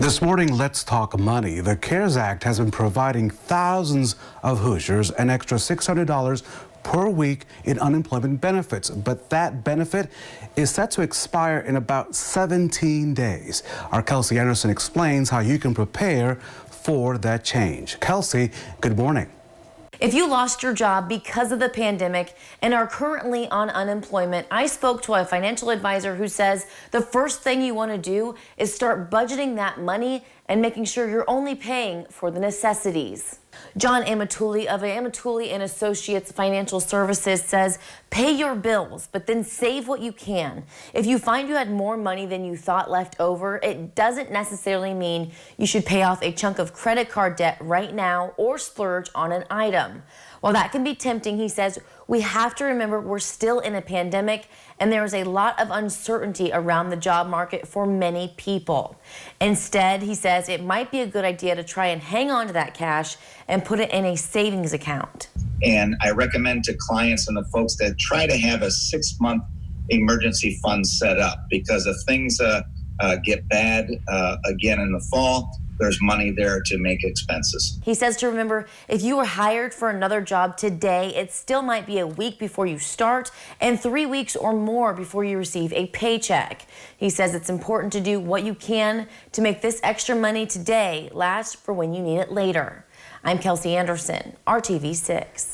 This morning, let's talk money. The CARES Act has been providing thousands of Hoosiers an extra $600 per week in unemployment benefits, but that benefit is set to expire in about 17 days. Our Kelsey Anderson explains how you can prepare for that change. Kelsey, good morning. If you lost your job because of the pandemic and are currently on unemployment, I spoke to a financial advisor who says the first thing you want to do is start budgeting that money and making sure you're only paying for the necessities. John Amatuli of Amatuli and Associates Financial Services says pay your bills, but then save what you can. If you find you had more money than you thought left over, it doesn't necessarily mean you should pay off a chunk of credit card debt right now or splurge on an item. While that can be tempting, he says, we have to remember we're still in a pandemic and there is a lot of uncertainty around the job market for many people. Instead, he says it might be a good idea to try and hang on to that cash and put it in a savings account. And I recommend to clients and the folks that try to have a 6-month emergency fund set up, because if things get bad again in the fall, there's money there to make expenses. He says to remember, if you were hired for another job today, it still might be a week before you start and 3 weeks or more before you receive a paycheck. He says it's important to do what you can to make this extra money today last for when you need it later. I'm Kelsey Anderson, RTV 6.